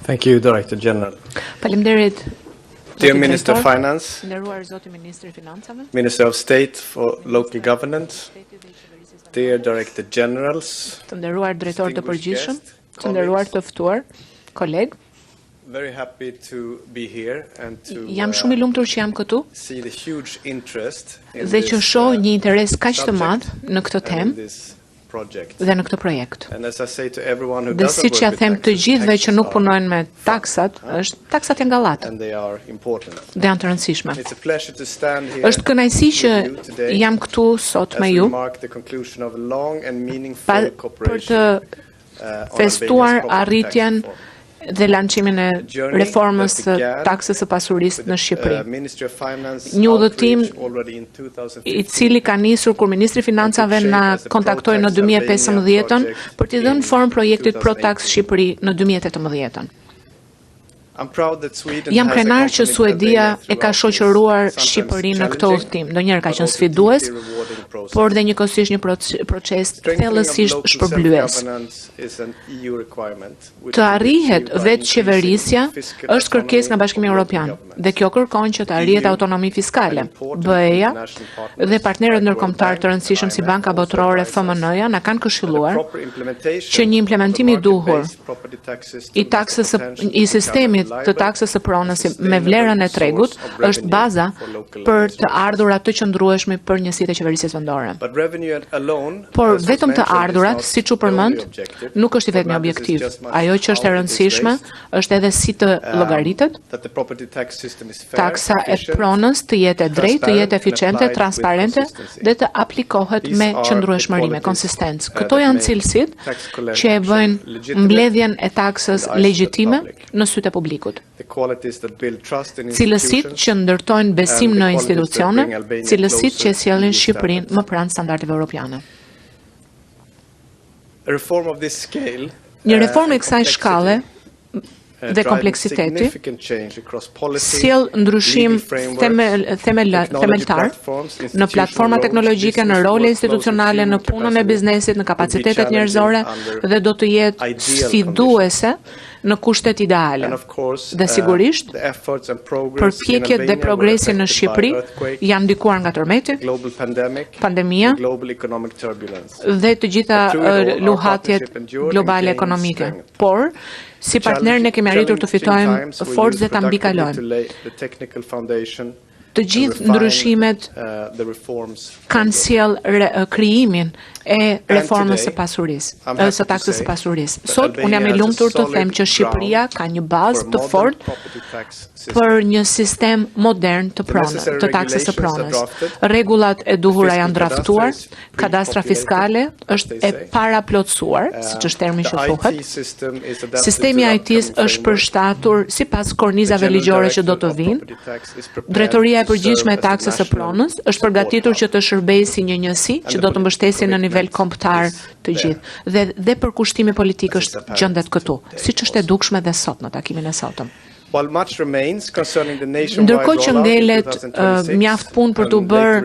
Thank you, Director General. Faleminderit. Dear Minister of Finance, Nderuar Zoti Ministri I Financave, Minister of State for Local Governance, dear Director Generals, të nderuar drejtor të përgjithshëm, të nderuar të ftuar, kolegë, very happy to be here and to jam shumë I lumtur që jam këtu see the huge interest in dhe që this, shoh një interes kaq të subject madh në këtë and in temë this project. dhe në këtë projekt. And as I say to everyone who Dhe doesn't siç ja work with them të taxes, gjithëve që nuk taxes punojnë me taksat, taksat janë gallat and they are important. dhe janë të rëndësishme. It's a pleasure to stand here Është kënaqësi që with you today jam këtu sot as me we ju mark the conclusion of a long and meaningful për cooperation të on festuar Albania's property tax arritjen reform. dhe lançimin e reformës së taksës së pasurisë në Shqipëri. Ministry of Finance Një udhëtim outreach already in 2015 I cili ka nisur kur Ministri I Financave na kontaktoi në 2015 për t'i dhënë formë projektit ProTax Shqipëri në 2018. I'm proud that Sweden Jam has krenar që accompanied Suedia Albania e ka throughout shoqëruar this, sometimes Shqipërinë në këtë challenging, udhëtim. Ndonjëherë ka but qenë also sfidues, deeply rewarding process. por dhe njëkohësisht një proces Strengthening of thellësisht local shpërblyes. self-governance is an EU requirement, which Të will be arrihet achieved by vetë increasing qeverisja fiscal është kërkesë nga autonomy Bashkimi of Evropian local governments. dhe kjo kërkon që të arrihet autonomi fiskale. BE-ja dhe partnerët ndërkombëtar të rëndësishëm si Banka Botërore FMN-ja na kanë këshilluar që një implementim I duhur I sistemit të taksës së pronës me vlerën e tregut është baza për të ardhurat të qëndrueshme për njësitë e qeverisjes vendore. Por vetëm të ardhurat, siç u përmend, nuk është I vetmi objektiv. Ajo që është e rëndësishme është edhe si të llogaritet, taksa e pronës të jetë e drejtë, të jetë eficiente, transparente dhe të aplikohet me qëndrueshmëri, me konsistencë. Këto janë cilësitë që e bëjnë mbledhjen e taksës legjitime në sytë e publikut. Cilësitë që ndërtojnë besim në institucione, cilësitë që sjellin Shqipërinë më pranë standardeve europiane. Një reformë e kësaj shkalle dhe kompleksiteti sjell ndryshim themeltar në platforma teknologjike, në role institucionale, në punën e biznesit, në kapacitetet njerëzore dhe do të jetë sfiduese në kushtet ideale. Dhe sigurisht, përpjekjet dhe progresi në Shqipëri janë ndikuar nga tërmeti, pandemia dhe të gjitha luhatjet globale ekonomike. Por, si partner ne kemi arritur të fitojmë forcë dhe ta mbikalojmë. Të gjithë ndryshimet kanë sjell krijimin e reformës së pasurisë, së taksës së pasurisë. Sot unë jam I lumtur të them që Shqipëria ka një bazë të fortë për një sistem modern të pronës, të taksës së pronës. Rregullat e duhura janë draftuar, kadastra fiskale është e paraplotësuar, siç është termi që thuhet. Sistemi I IT-s është përshtatur sipas kornizave ligjore që do të vinë. Drejtoria e përgjithshme e taksës së pronës është përgatitur që të shërbejë si një njësi që do të mbështesë në nivel kombëtar të gjithë. Dhe përkushtimi politik është gjendet këtu, siç është e dukshme dhe sot në takimin e sotëm. Ndërkohë që ngelet mjaft punë për të bërë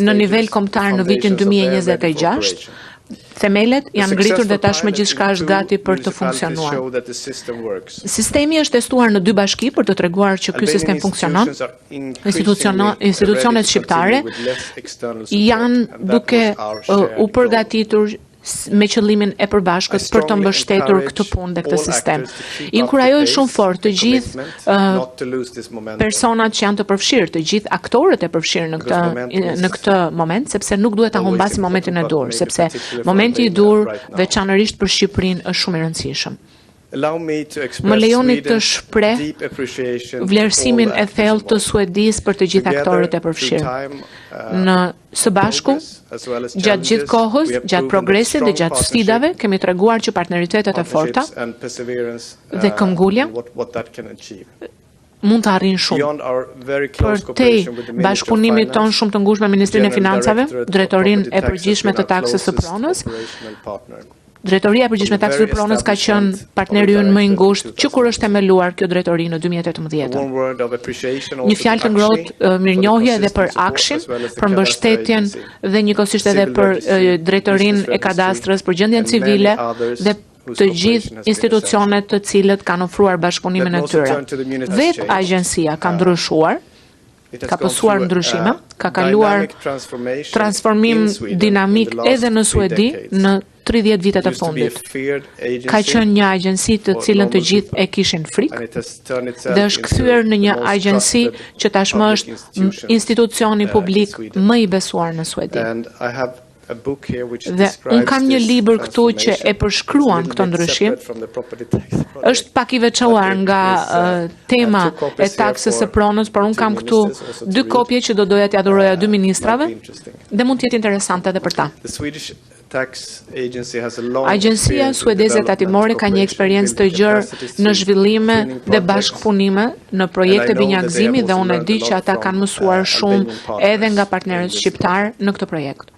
në nivel kombëtar në vitin 2026, themelet janë ngritur dhe tashmë gjithçka është gati për të funksionuar. Sistemi është testuar në 2 bashki për të treguar që ky sistem funksionon. Institucionet shqiptare janë duke u përgatitur me qëllimin e përbashkët për të mbështetur këtë punë dhe këtë sistem. Inkurajoj shumë fort të gjithë personat që janë të përfshirë, të gjithë aktorët e përfshirë në këtë moment, sepse nuk duhet ta humbasim momentin e dur, sepse momenti I dur veçanërisht për Shqipërinë është shumë I rëndësishëm. Më lejoni të shpreh vlerësimin e thellë të Suedisë për të gjithë aktorët e përfshirë. Në së bashku, gjatë gjithë kohës, gjatë progresit dhe gjatë sfidave, kemi treguar që partneritetet e forta dhe këmbgulja mund të arrijnë shumë. Përtej bashkëpunimit ton shumë të ngushtë me Ministrinë e Financave, Drejtorinë e Përgjithshme të Taksës së Pronës, Drejtoria e Përgjithshme e Taksës së Pronës ka qenë partneri ynë më I ngushtë që kur është themeluar kjo drejtori në 2018. Një fjalë të ngrohtë mirënjohje edhe për Akshin, për mbështetjen dhe njëkohësisht edhe për drejtorinë e kadastrës, për gjendjen civile dhe të gjithë institucionet të cilët kanë ofruar bashkëpunimin e tyre. Vetë agjencia ka ndryshuar, ka pësuar ndryshime, ka kaluar transformim dinamik edhe në Suedi në 30 vitet e fundit. Ka qenë një agjenci të cilën të gjithë e kishin frikë dhe është kthyer në një agjenci që tashmë është institucioni publik më i besuar në Suedi. Dhe unë kam një libër këtu që e përshkruan këtë ndryshim. Është pak i veçuar nga tema e taksës së pronës, por unë kam këtu 2 kopje që do doja t'ia dhuroja 2 ministrave dhe mund të jetë interesante edhe për ta. Agjencia suedeze tatimore ka një eksperiencë të gjerë në zhvillime dhe bashkëpunime në projekte binjakëzimi dhe unë e di që ata kanë mësuar shumë edhe nga partnerët shqiptar në këtë projekt.